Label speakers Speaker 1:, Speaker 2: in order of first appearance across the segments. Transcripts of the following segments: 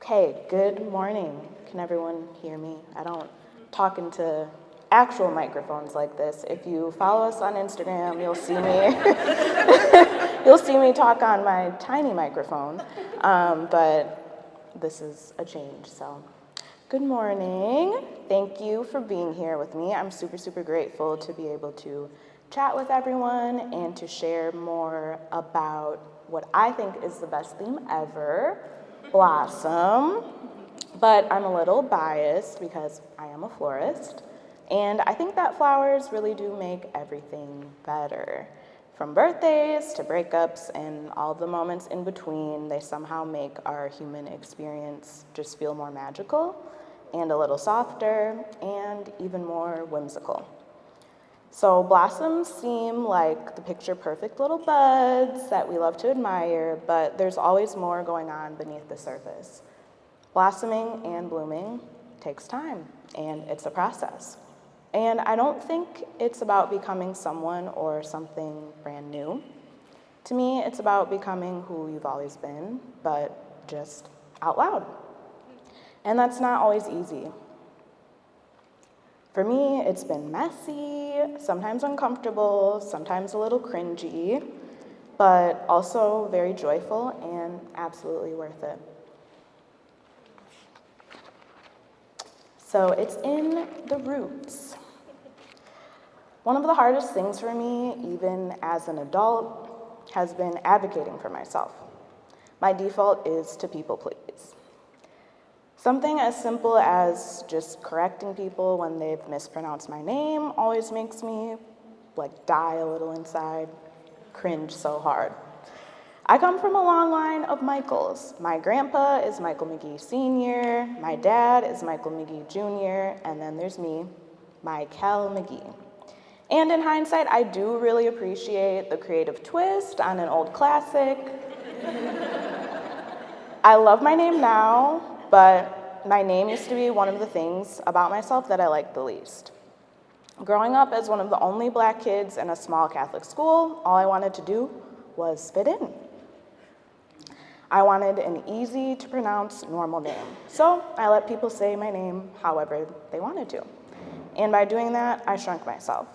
Speaker 1: Okay, good morning. Can everyone hear me? I don't talk into actual microphones like this. If you follow us on Instagram, you'll see me you'll see me talk on my tiny microphone. But this is a change, so good morning. Thank you for being here with me. I'm super grateful to be able to chat with everyone and to share more about what I think is the best theme ever, Blossom. But I'm a little biased because I am a florist, and I think that flowers really do make everything better. From birthdays to breakups and all the moments in between, they somehow make our human experience just feel more magical and a little softer and even more whimsical. So blossoms seem like the picture-perfect little buds that we love to admire, but there's always more going on beneath the surface. Blossoming and blooming takes time, and it's a process. And I don't think it's about becoming someone or something brand new. To me, it's about becoming who you've always been, but just out loud. And that's not always easy. For me, it's been messy, sometimes uncomfortable, sometimes a little cringy, but also very joyful and absolutely worth it. So it's in the roots. One of the hardest things for me, even as an adult, has been advocating for myself. My default is to people please. Something as simple as just correcting people when they've mispronounced my name always makes me die a little inside, cringe so hard. I come from a long line of Michaels. My grandpa is Michael McGee Sr., my dad is Michael McGee Jr., and then there's me, Michael McGee. And in hindsight, I do really appreciate the creative twist on an old classic. I love my name now, but my name used to be one of the things about myself that I liked the least. Growing up as one of the only black kids in a small Catholic school, all I wanted to do was fit in. I wanted an easy to pronounce normal name, so I let people say my name however they wanted to. And by doing that, I shrunk myself.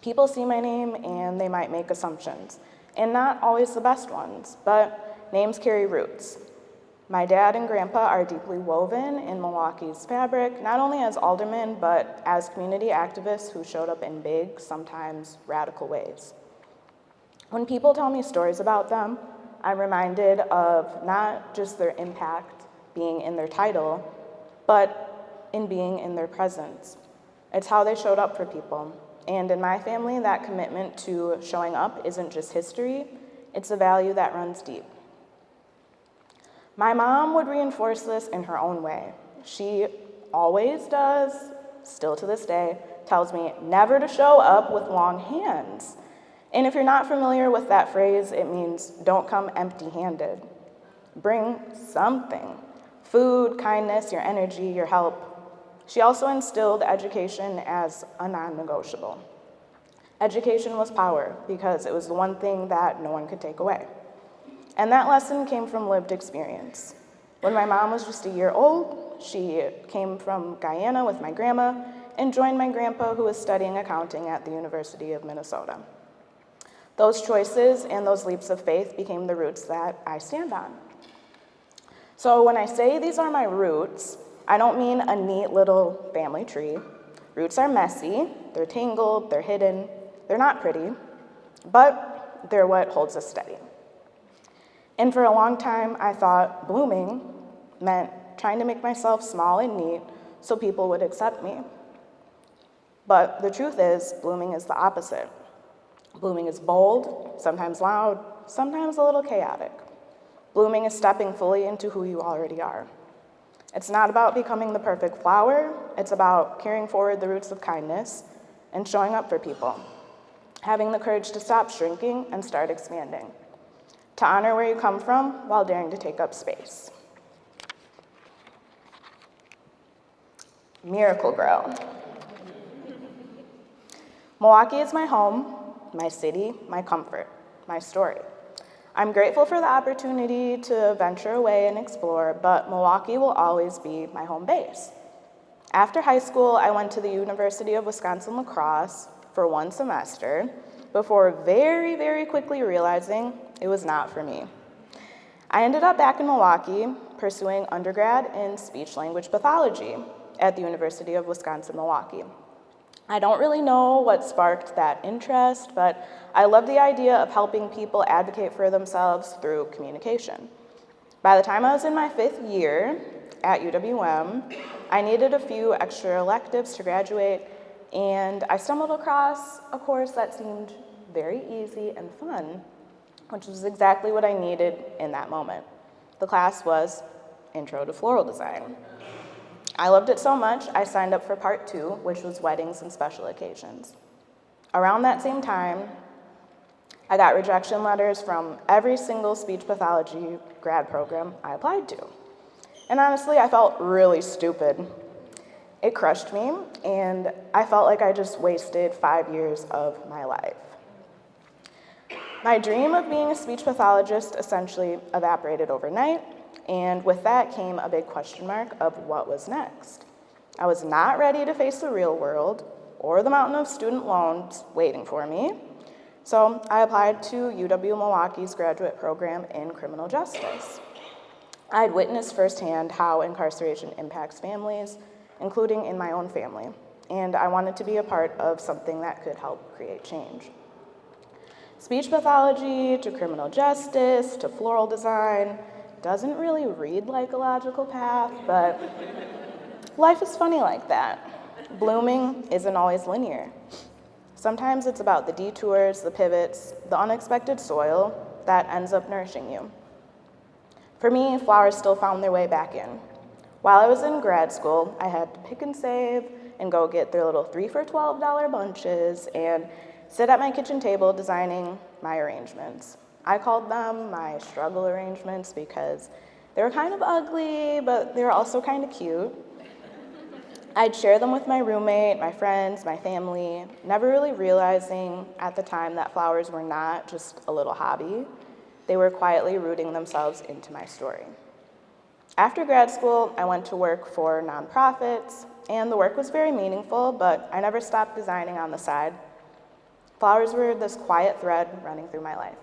Speaker 1: People see my name and they might make assumptions, and not always the best ones, but names carry roots. My dad and grandpa are deeply woven in Milwaukee's fabric, not only as aldermen, but as community activists who showed up in big, sometimes radical ways. When people tell me stories about them, I'm reminded of not just their impact being in their title, but in being in their presence. It's how they showed up for people. And in my family, that commitment to showing up isn't just history, it's a value that runs deep. My mom would reinforce this in her own way. She always does, still to this day, tells me never to show up with long hands. And if you're not familiar with that phrase, it means don't come empty-handed. Bring something. Food, kindness, your energy, your help. She also instilled education as a non-negotiable. Education was power because it was the one thing that no one could take away. And that lesson came from lived experience. When my mom was just a year old, she came from Guyana with my grandma and joined my grandpa, who was studying accounting at the University of Minnesota. Those choices and those leaps of faith became the roots that I stand on. So when I say these are my roots, I don't mean a neat little family tree. Roots are messy, they're tangled, they're hidden, they're not pretty, but they're what holds us steady. And for a long time, I thought blooming meant trying to make myself small and neat so people would accept me. But the truth is, blooming is the opposite. Blooming is bold, sometimes loud, sometimes a little chaotic. Blooming is stepping fully into who you already are. It's not about becoming the perfect flower, it's about carrying forward the roots of kindness and showing up for people. Having the courage to stop shrinking and start expanding. To honor where you come from while daring to take up space. Miracle Grow. Milwaukee is my home, my city, my comfort, my story. I'm grateful for the opportunity to venture away and explore, but Milwaukee will always be my home base. After high school, I went to the University of Wisconsin-La Crosse for 1 semester before very, very quickly realizing it was not for me. I ended up back in Milwaukee pursuing undergrad in speech-language pathology at the University of Wisconsin-Milwaukee. I don't really know what sparked that interest, but I love the idea of helping people advocate for themselves through communication. By the time I was in my 5th year at UWM, I needed a few extra electives to graduate, and I stumbled across a course that seemed very easy and fun, which was exactly what I needed in that moment. The class was Intro to Floral Design. I loved it so much, I signed up for part 2, which was weddings and special occasions. Around that same time, I got rejection letters from every single speech pathology grad program I applied to. And honestly, I felt really stupid. It crushed me, and I felt like I just wasted 5 years of my life. My dream of being a speech pathologist essentially evaporated overnight, and with that came a big question mark of what was next. I was not ready to face the real world or the mountain of student loans waiting for me, so I applied to UW-Milwaukee's graduate program in criminal justice. I had witnessed firsthand how incarceration impacts families, including in my own family, and I wanted to be a part of something that could help create change. Speech pathology to criminal justice to floral design doesn't really read like a logical path, but life is funny like that. Blooming isn't always linear. Sometimes it's about the detours, the pivots, the unexpected soil that ends up nourishing you. For me, flowers still found their way back in. While I was in grad school, I had to pick and save and go get their little 3 for $12 bunches and sit at my kitchen table designing my arrangements. I called them my struggle arrangements because they were kind of ugly, but they were also kind of cute. I'd share them with my roommate, my friends, my family, never really realizing at the time that flowers were not just a little hobby. They were quietly rooting themselves into my story. After grad school, I went to work for nonprofits, and the work was very meaningful, but I never stopped designing on the side. Flowers were this quiet thread running through my life.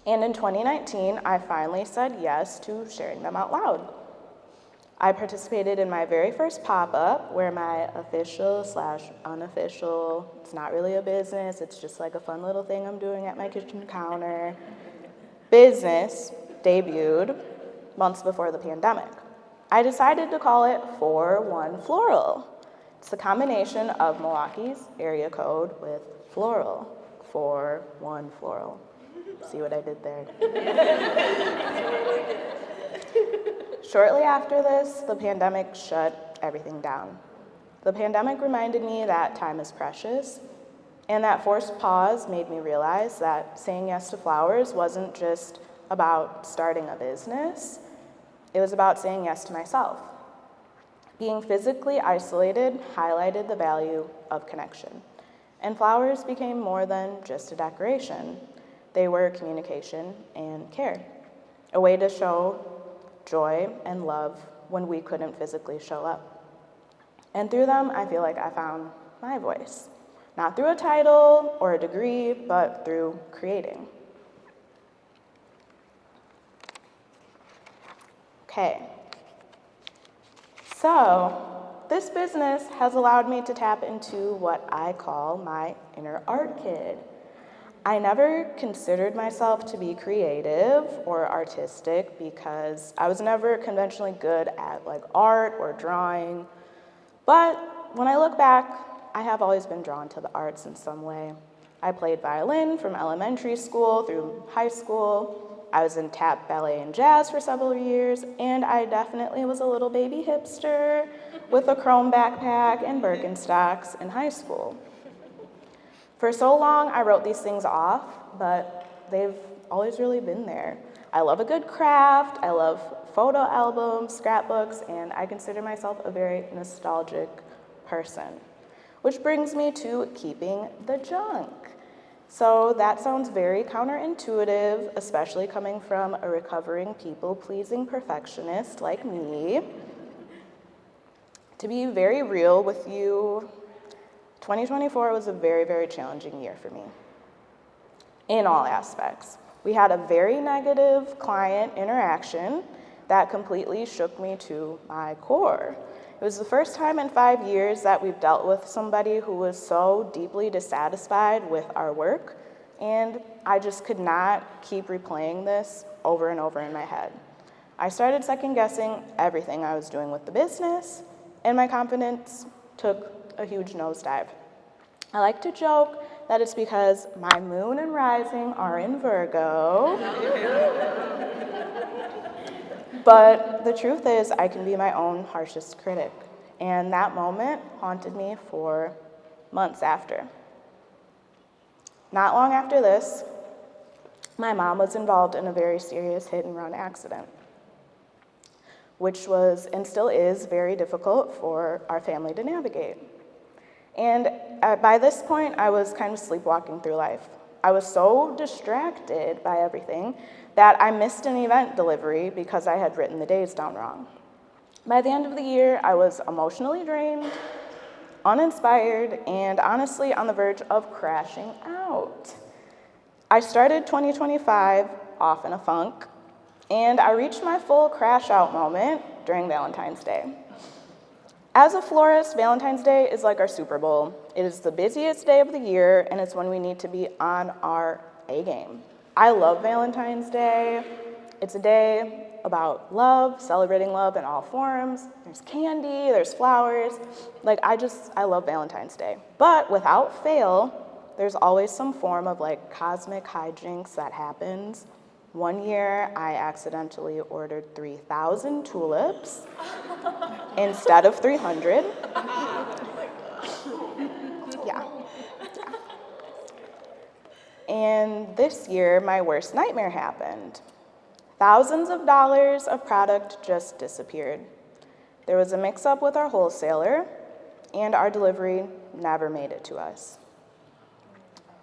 Speaker 1: And in 2019, I finally said yes to sharing them out loud. I participated in my very first pop-up where my official/unofficial, it's not really a business, it's just like a fun little thing I'm doing at my kitchen counter, business debuted months before the pandemic. I decided to call it 4-1 Floral. It's the combination of Milwaukee's area code with floral, 4-1 Floral. See what I did there? Shortly after this, the pandemic shut everything down. The pandemic reminded me that time is precious, and that forced pause made me realize that saying yes to flowers wasn't just about starting a business, it was about saying yes to myself. Being physically isolated highlighted the value of connection, and flowers became more than just a decoration. They were communication and care, a way to show joy and love when we couldn't physically show up. And through them, I feel like I found my voice, not through a title or a degree, but through creating. Okay, so this business has allowed me to tap into what I call my inner art kid. I never considered myself to be creative or artistic because I was never conventionally good at art or drawing. But when I look back, I have always been drawn to the arts in some way. I played violin from elementary school through high school. I was in tap, ballet, and jazz for several years, and I definitely was a little baby hipster with a chrome backpack and Birkenstocks in high school. For so long, I wrote these things off, but they've always really been there. I love a good craft, I love photo albums, scrapbooks, and I consider myself a very nostalgic person. Which brings me to keeping the junk. So that sounds very counterintuitive, especially coming from a recovering people-pleasing perfectionist like me. To be very real with you, 2024 was a very, very challenging year for me in all aspects. We had a very negative client interaction that completely shook me to my core. It was the first time in 5 years that we've dealt with somebody who was so deeply dissatisfied with our work, and I just could not keep replaying this over and over in my head. I started second-guessing everything I was doing with the business, and my confidence took a huge nosedive. I like to joke that it's because my moon and rising are in Virgo. But the truth is, I can be my own harshest critic. And that moment haunted me for months after. Not long after this, my mom was involved in a very serious hit-and-run accident, which was and still is very difficult for our family to navigate. And by this point, I was kind of sleepwalking through life. I was so distracted by everything that I missed an event delivery because I had written the days down wrong. By the end of the year, I was emotionally drained, uninspired, and honestly on the verge of crashing out. I started 2025 off in a funk, and I reached my full crash out moment during Valentine's Day. As a florist, Valentine's Day is like our Super Bowl. It is the busiest day of the year, and it's when we need to be on our A game. I love Valentine's Day. It's a day about love, celebrating love in all forms. There's candy, there's flowers. I love Valentine's Day. But without fail, there's always some form of cosmic hijinks that happens. One year, I accidentally ordered 3,000 tulips instead of 300. Yeah. And this year, my worst nightmare happened. Thousands of dollars of product just disappeared. There was a mix-up with our wholesaler, and our delivery never made it to us.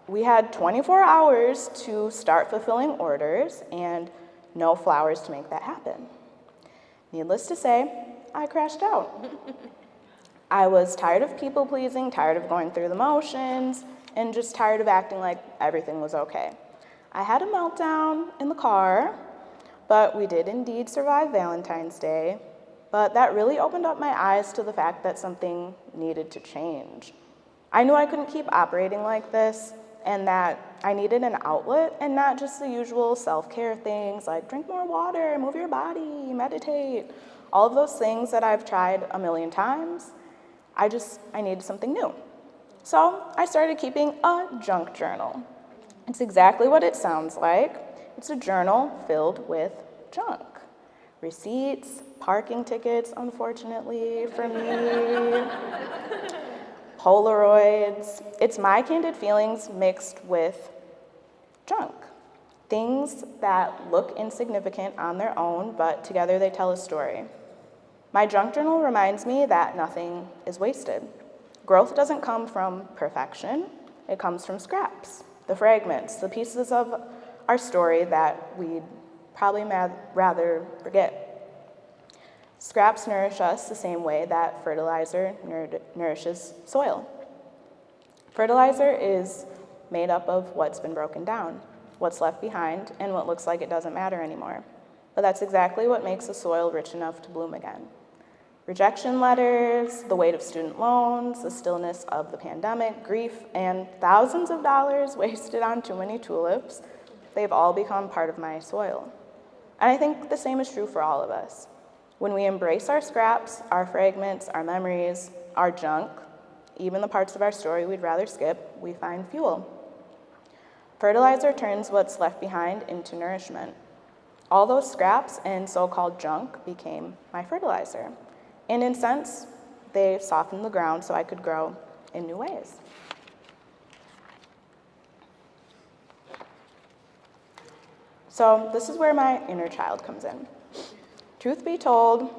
Speaker 1: We had 24 hours to start fulfilling orders and no flowers to make that happen. Needless to say, I crashed out. I was tired of people-pleasing, tired of going through the motions, and just tired of acting like everything was okay. I had a meltdown in the car, but we did indeed survive Valentine's Day. But that really opened up my eyes to the fact that something needed to change. I knew I couldn't keep operating like this, and that I needed an outlet and not just the usual self-care things like drink more water, move your body, meditate, all of those things that I've tried a million times. I needed something new. So I started keeping a junk journal. It's exactly what it sounds like. It's a journal filled with junk. Receipts, parking tickets, unfortunately for me, Polaroids. It's my candid feelings mixed with junk. Things that look insignificant on their own, but together they tell a story. My junk journal reminds me that nothing is wasted. Growth doesn't come from perfection, it comes from scraps, the fragments, the pieces of our story that we'd probably rather forget. Scraps nourish us the same way that fertilizer nourishes soil. Fertilizer is made up of what's been broken down, what's left behind, and what looks like it doesn't matter anymore. But that's exactly what makes the soil rich enough to bloom again. Rejection letters, the weight of student loans, the stillness of the pandemic, grief, and thousands of dollars wasted on too many tulips, they've all become part of my soil. And I think the same is true for all of us. When we embrace our scraps, our fragments, our memories, our junk, even the parts of our story we'd rather skip, we find fuel. Fertilizer turns what's left behind into nourishment. All those scraps and so-called junk became my fertilizer. And in a sense, they softened the ground so I could grow in new ways. So this is where my inner child comes in. Truth be told,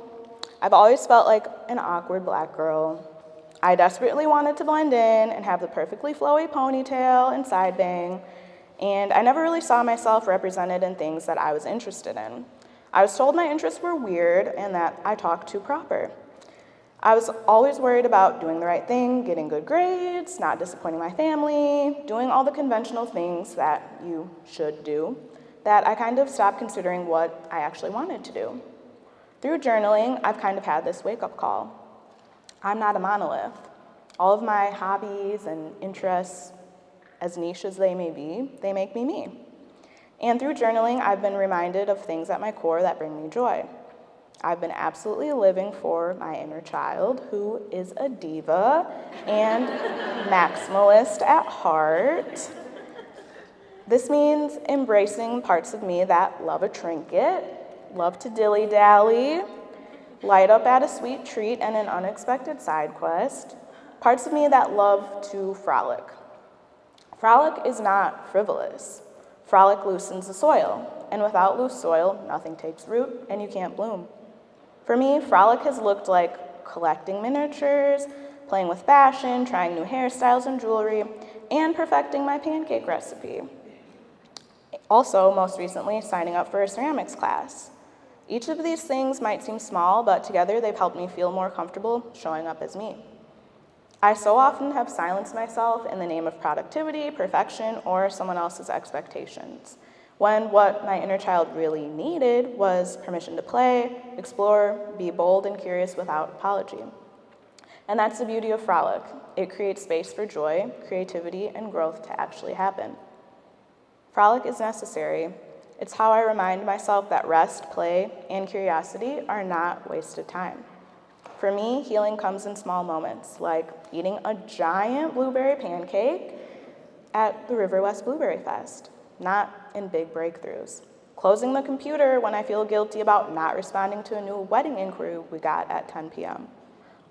Speaker 1: I've always felt like an awkward black girl. I desperately wanted to blend in and have the perfectly flowy ponytail and side bang, and I never really saw myself represented in things that I was interested in. I was told my interests were weird and that I talked too proper. I was always worried about doing the right thing, getting good grades, not disappointing my family, doing all the conventional things that you should do, that I kind of stopped considering what I actually wanted to do. Through journaling, I've kind of had this wake-up call. I'm not a monolith. All of my hobbies and interests, as niche as they may be, they make me me. And through journaling, I've been reminded of things at my core that bring me joy. I've been absolutely living for my inner child, who is a diva and maximalist at heart. This means embracing parts of me that love a trinket, love to dilly-dally, light up at a sweet treat and an unexpected side quest, parts of me that love to frolic. Frolic is not frivolous. Frolic loosens the soil, and without loose soil, nothing takes root and you can't bloom. For me, frolic has looked like collecting miniatures, playing with fashion, trying new hairstyles and jewelry, and perfecting my pancake recipe. Also, most recently, signing up for a ceramics class. Each of these things might seem small, but together they've helped me feel more comfortable showing up as me. I so often have silenced myself in the name of productivity, perfection, or someone else's expectations, when what my inner child really needed was permission to play, explore, be bold and curious without apology. And that's the beauty of frolic. It creates space for joy, creativity, and growth to actually happen. Frolic is necessary. It's how I remind myself that rest, play, and curiosity are not wasted time. For me, healing comes in small moments, like eating a giant blueberry pancake at the River West Blueberry Fest, not in big breakthroughs. Closing the computer when I feel guilty about not responding to a new wedding inquiry we got at 10 p.m.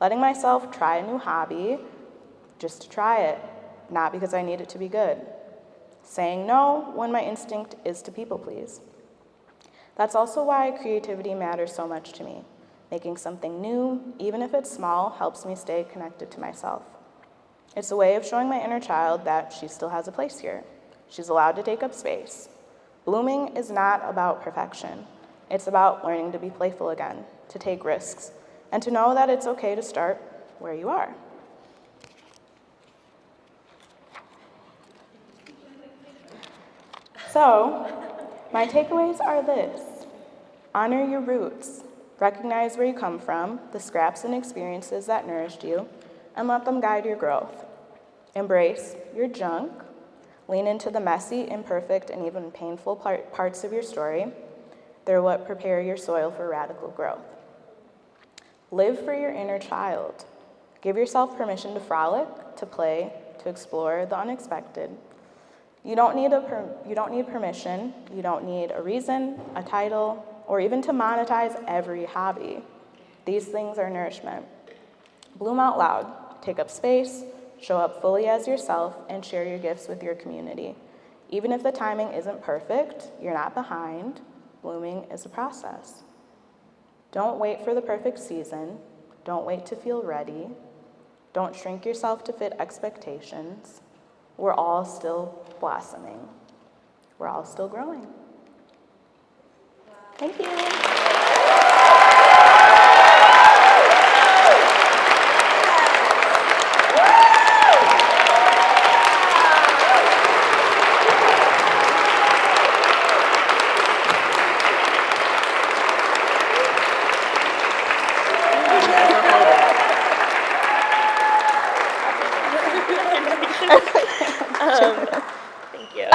Speaker 1: Letting myself try a new hobby just to try it, not because I need it to be good. Saying no when my instinct is to people please. That's also why creativity matters so much to me. Making something new, even if it's small, helps me stay connected to myself. It's a way of showing my inner child that she still has a place here. She's allowed to take up space. Blooming is not about perfection. It's about learning to be playful again, to take risks, and to know that it's okay to start where you are. So, my takeaways are this. Honor your roots. Recognize where you come from, the scraps and experiences that nourished you, and let them guide your growth. Embrace your junk. Lean into the messy, imperfect, and even painful parts of your story. They're what prepare your soil for radical growth. Live for your inner child. Give yourself permission to frolic, to play, to explore the unexpected. You don't need permission. You don't need a reason, a title, or even to monetize every hobby. These things are nourishment. Bloom out loud. Take up space. Show up fully as yourself and share your gifts with your community. Even if the timing isn't perfect, you're not behind. Blooming is a process. Don't wait for the perfect season. Don't wait to feel ready. Don't shrink yourself to fit expectations. We're all still blossoming. We're all still growing. Thank you.
Speaker 2: Thank you.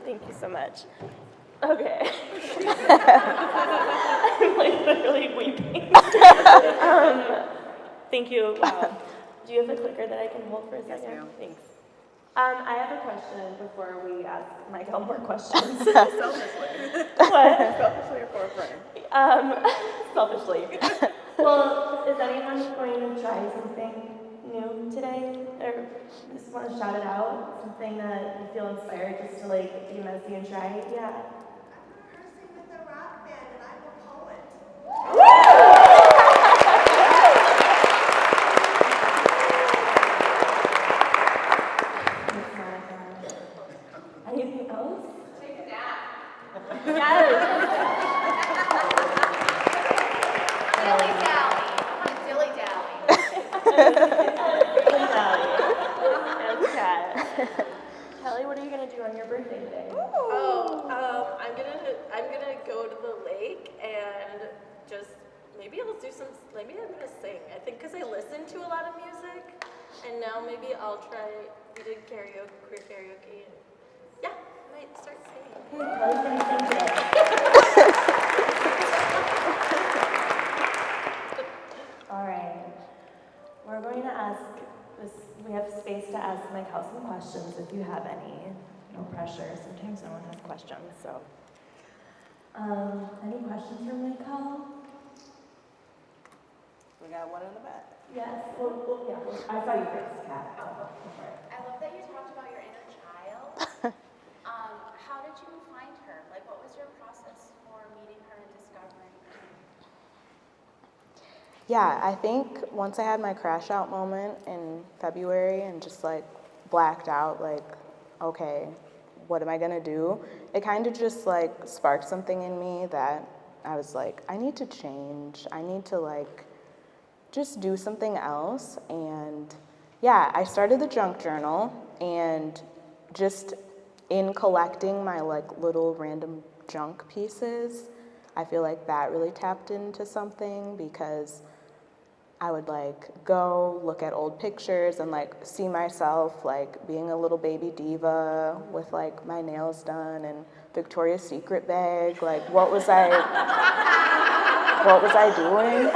Speaker 2: Thank you so much. Okay. I'm like literally weeping. Thank you. Wow. Do you have a clicker that I can hold for a second?
Speaker 3: Yes, ma'am.
Speaker 2: Thanks. I have a question before we ask Michael more questions.
Speaker 3: Selfishly.
Speaker 2: What?
Speaker 3: Selfishly or for a friend?
Speaker 2: Selfishly. Well, is anyone going to try something new today? Or just want to shout it out? Something that you feel inspired just to like be messy and try? Yeah.
Speaker 4: I'm rehearsing with a rock band and I'm a poet. Dilly dally. Come on, dilly dally.
Speaker 2: Kelly, what are you gonna do on your birthday today?
Speaker 3: I'm gonna go to the lake and just maybe I'm gonna sing. I think because I listen to a lot of music, and now maybe I'll try. We did karaoke, and yeah, I might start singing.
Speaker 2: Kelly's gonna sing today. All right. We're going to ask this. We have space to ask Mike House some questions if you have any. No pressure. Sometimes no one has questions. So, any questions for Mike House?
Speaker 5: We got one in the back.
Speaker 2: Yes. Yeah. I saw you first, Kat. Go for it.
Speaker 4: I love that you talked about your inner child. How did you find her? Like, what was your process for meeting her and discovering her?
Speaker 1: Yeah, I think once I had my crash out moment in February and just like blacked out, like, okay, what am I gonna do? It kind of just like sparked something in me that I was like, I need to change. I need to like just do something else. And yeah, I started the junk journal, and just in collecting my like little random junk pieces, I feel like that really tapped into something, because I would like go look at old pictures and like see myself like being a little baby diva with like my nails done and Victoria's Secret bag. Like, what was I doing?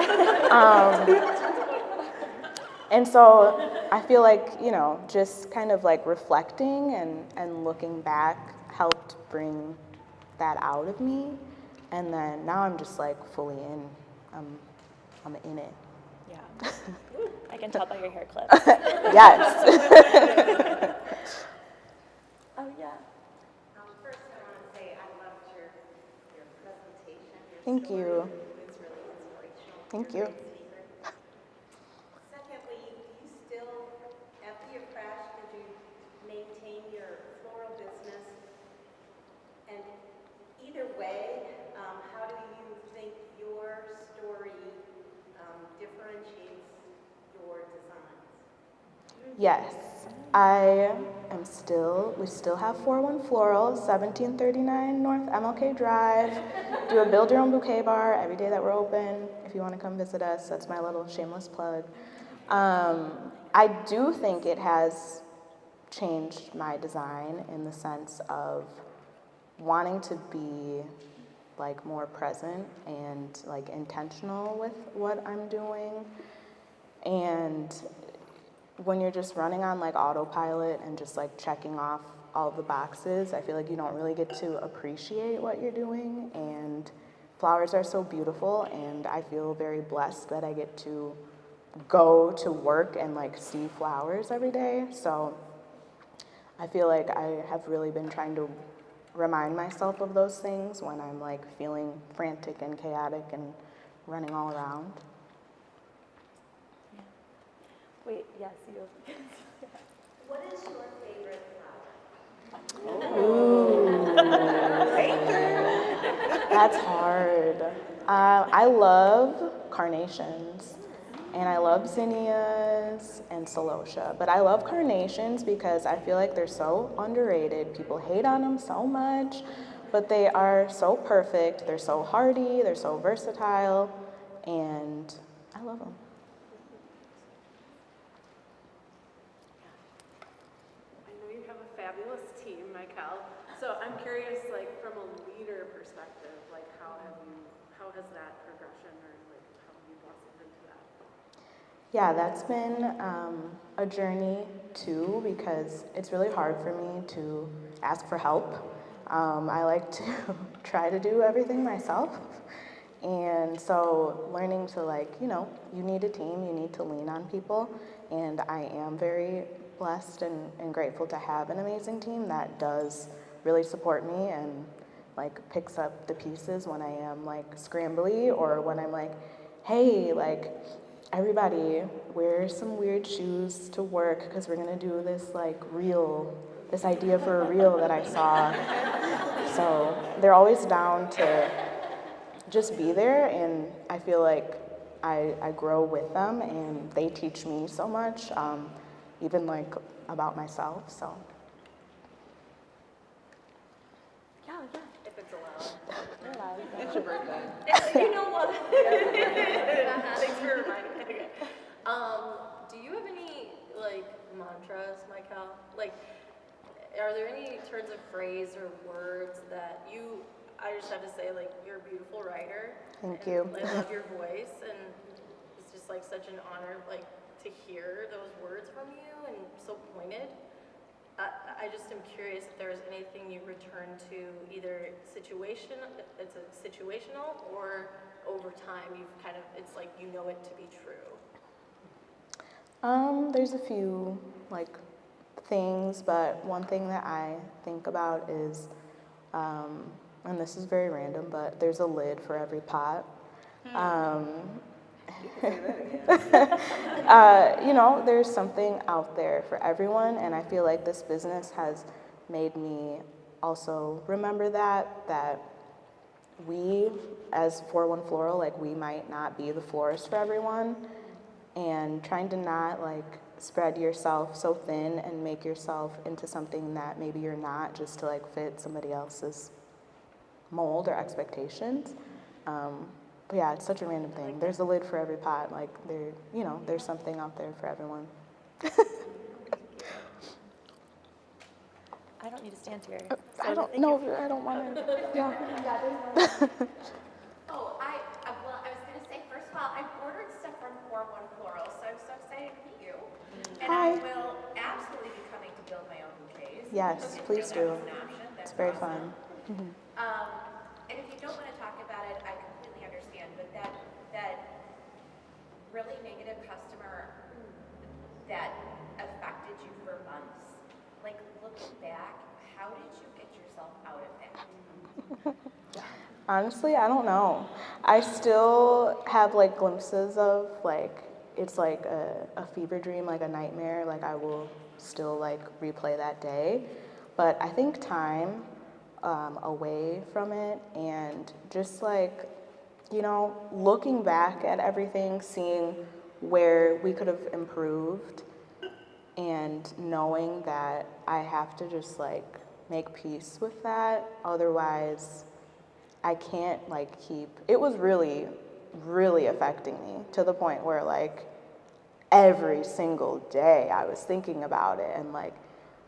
Speaker 1: And so I feel like, you know, just kind of like reflecting and looking back helped bring that out of me. And then now I'm just like fully in. I'm in it.
Speaker 2: Yeah. I can tell by your hair clip.
Speaker 1: Yes.
Speaker 2: Oh yeah.
Speaker 6: First, I want to say I loved your presentation.
Speaker 1: Thank
Speaker 6: story.
Speaker 1: you.
Speaker 6: It was really inspirational.
Speaker 1: Thank
Speaker 6: You're
Speaker 1: you.
Speaker 6: a great speaker. Secondly, do you still, after your crash, did you maintain your floral business? And either way, how do you think your story differentiates your designs?
Speaker 1: Yes. We still have 41 Floral, 1739 North MLK Drive. Do a build your own bouquet bar every day that we're open. If you want to come visit us, that's my little shameless plug. I do think it has changed my design in the sense of wanting to be like more present and like intentional with what I'm doing. And when you're just running on like autopilot and just like checking off all the boxes, I feel like you don't really get to appreciate what you're doing. And flowers are so beautiful, and I feel very blessed that I get to go to work and like see flowers every day. So I feel like I have really been trying to remind myself of those things when I'm like feeling frantic and chaotic and running all around.
Speaker 2: Wait, yes, you.
Speaker 6: What is your favorite flower?
Speaker 1: That's hard. I love carnations, and I love zinnias and celosia, but I love carnations because I feel like they're so underrated. People hate on them so much, but they are so perfect. They're so hardy, they're so versatile, and I love them.
Speaker 3: I know you have a fabulous team, Michael. So I'm curious, like from a leader perspective, like how has that progression, or like how have you blossomed into that?
Speaker 1: Yeah, that's been a journey too, because it's really hard for me to ask for help. I like to try to do everything myself. And so learning to like, you know, you need a team, you need to lean on people. And I am very blessed and grateful to have an amazing team that does really support me and like picks up the pieces when I am like scrambly, or when I'm like, hey, like everybody wear some weird shoes to work because we're gonna do this like reel, this idea for a reel that I saw. So they're always down to just be there, and I feel like I grow with them, and they teach me so much, even like about myself. So
Speaker 3: Yeah. If it's allowed.
Speaker 5: It's your birthday.
Speaker 3: You know what? Thanks for reminding me. Okay. Do you have any like mantras, Michael? Like, are there any turns of phrase or words that I just have to say, like, you're a beautiful writer.
Speaker 1: Thank
Speaker 3: and
Speaker 1: you.
Speaker 3: I love your voice, and it's just like such an honor, like, to hear those words from you and so pointed. I just am curious if there's anything you return to, either it's a situational, or over time it's like you know it to be true.
Speaker 1: There's a few like things, but one thing that I think about is, and this is very random, but there's a lid for every pot. You know, there's something out there for everyone, and I feel like this business has made me also remember that we, as 41 Floral, like, we might not be the florist for everyone, and trying to not like spread yourself so thin and make yourself into something that maybe you're not, just to like fit somebody else's mold or expectations. But yeah, it's such a random thing. There's a lid for every pot. Like, there's something out there for everyone.
Speaker 2: I don't need to stand here.
Speaker 1: I don't know. I don't want to. Yeah.
Speaker 4: Oh, well, I was going to say, first of all, I ordered stuff from 41 Floral, so I'm so excited to meet you. And
Speaker 1: Hi.
Speaker 4: I will absolutely be coming to build my own bouquets.
Speaker 1: Yes, please
Speaker 4: That
Speaker 1: do.
Speaker 4: was an option. That's
Speaker 1: It's very
Speaker 4: awesome.
Speaker 1: fun.
Speaker 4: And if you don't want to talk about it, I completely understand. But that really negative customer that affected you for months, like, looking back, how did you get yourself out of that?
Speaker 1: Honestly, I don't know. I still have like glimpses of like, it's like a fever dream, like a nightmare. Like, I will still like replay that day. But I think time away from it, and just like, looking back at everything, seeing where we could have improved, and knowing that I have to just like make peace with that. Otherwise, I can't like it was really, really affecting me, to the point where like every single day I was thinking about it, and like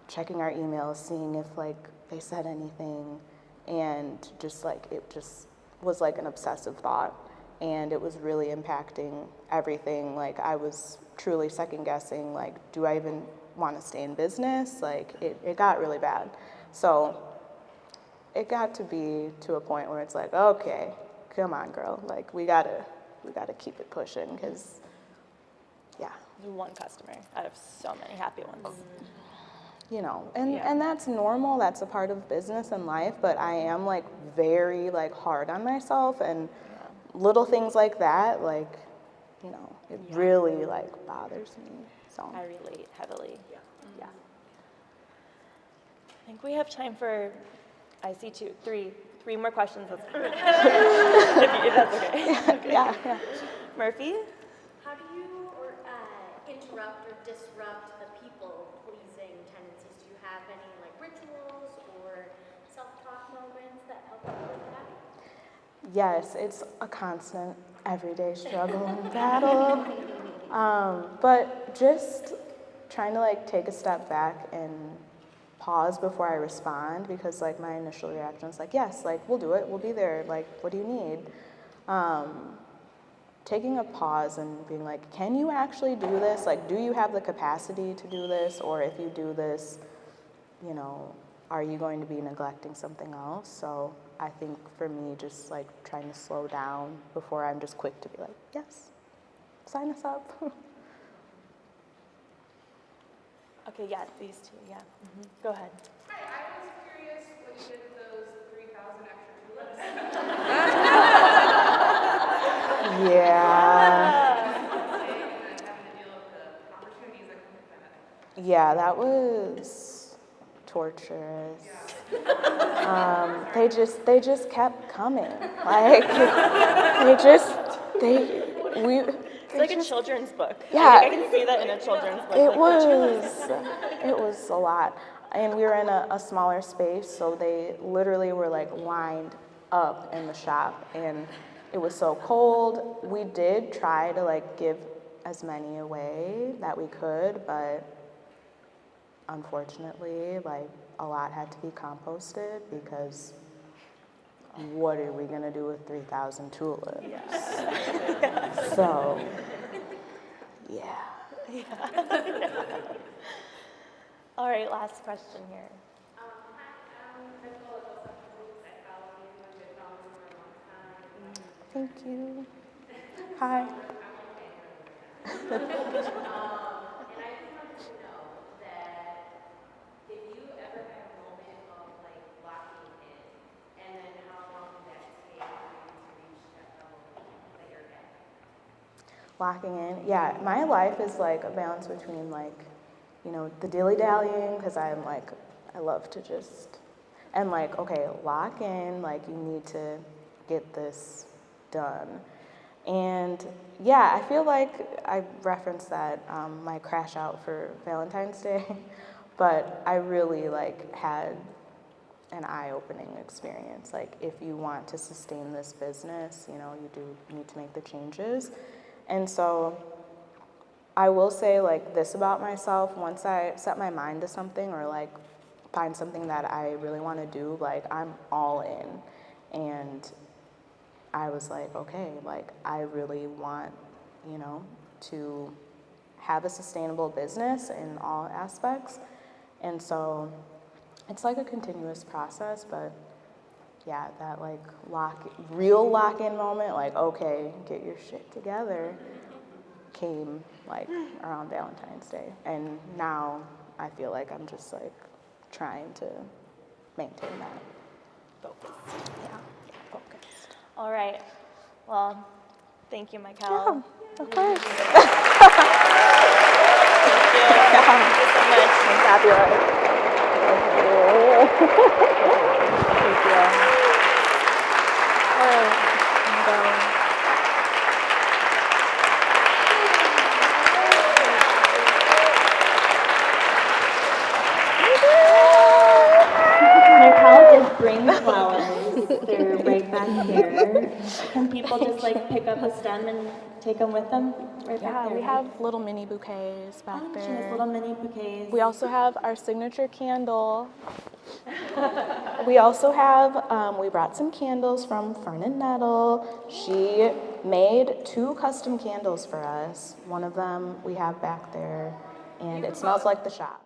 Speaker 1: checking our emails, seeing if like they said anything, and just like it just was like an obsessive thought, and it was really impacting everything. Like, I was truly second guessing, like, do I even want to stay in business? Like, it got really bad. So it got to be to a point where it's like, okay, come on, girl. Like, we gotta keep it pushing, because, yeah.
Speaker 2: One customer out of so many happy ones.
Speaker 1: And that's normal. That's a part of business and life. But I am like very like hard on myself, and little things like that, like, it really like bothers me. So
Speaker 2: I relate heavily. Yeah. I think we have time for, I see three more questions. If that's okay.
Speaker 1: yeah.
Speaker 2: Murphy?
Speaker 7: How do you interrupt or disrupt the people-pleasing tendencies? Do you have any like rituals or self-talk moments that help you with that?
Speaker 1: Yes, it's a constant, everyday struggle and battle. But just trying to like take a step back and pause before I respond, because like my initial reaction is like, yes, like, we'll do it, we'll be there, like, what do you need? Taking a pause and being like, can you actually do this? Like, do you have the capacity to do this? Or if you do this, are you going to be neglecting something else? So I think for me, just like trying to slow down before I'm just quick to be like, yes, sign us up.
Speaker 2: Okay, yeah, these two, yeah. Go ahead.
Speaker 5: Hi, I was curious when you did those 3,000 extra tulips.
Speaker 1: Yeah.
Speaker 5: And then having to deal with the opportunities that come with that.
Speaker 1: Yeah, that was torturous.
Speaker 5: Yeah.
Speaker 1: They just kept coming. Like,
Speaker 2: It's like a children's book.
Speaker 1: Yeah.
Speaker 2: I can see that in a children's book.
Speaker 1: It
Speaker 2: like,
Speaker 1: was a lot. And we were in a smaller space, so they literally were like lined up in the shop, and it was so cold. We did try to like give as many away that we could, but unfortunately, like a lot had to be composted because what are we gonna do with 3,000 tulips? So, yeah.
Speaker 2: All right, last question here.
Speaker 1: Thank you. Hi.
Speaker 4: And I just wanted to know that if you ever had a moment of like locking in, and then how long did that take for you to reach that level that you're at?
Speaker 1: Locking in. Yeah, my life is like a balance between like, you know, the dilly-dallying, because I'm like, I love to just, and like, okay, lock in, like you need to get this done. And yeah, I feel like I referenced that my crash out for Valentine's Day, but I really like had an eye-opening experience. Like if you want to sustain this business, you know, you do need to make the changes. And so I will say like this about myself, once I set my mind to something or like find something that I really want to do, like I'm all in. And I was like, okay, like I really want, you know, to have a sustainable business in all aspects. And so it's like a continuous process, but yeah, that like real lock-in moment, like, okay, get your shit together, came like around Valentine's Day. And now I feel like I'm just like trying to maintain that.
Speaker 2: Focus.
Speaker 1: Yeah, focused.
Speaker 2: All right. Well, thank you, Michael.
Speaker 1: Yeah, of course.
Speaker 2: Thank you. Thank you so much.
Speaker 1: Fabulous. Thank you. All right. I'm going.
Speaker 2: Michael is bring flowers. They're right back here. Can people just like pick up a stem and take them with them? Right back
Speaker 1: Yeah,
Speaker 2: there.
Speaker 1: we have little mini bouquets back
Speaker 2: She has
Speaker 1: there.
Speaker 2: little mini bouquets.
Speaker 1: We also have our signature candle. We also have, we brought some candles from Fern and Nettle. She made 2 custom candles for us. One of them we have back there, and it smells like the shop.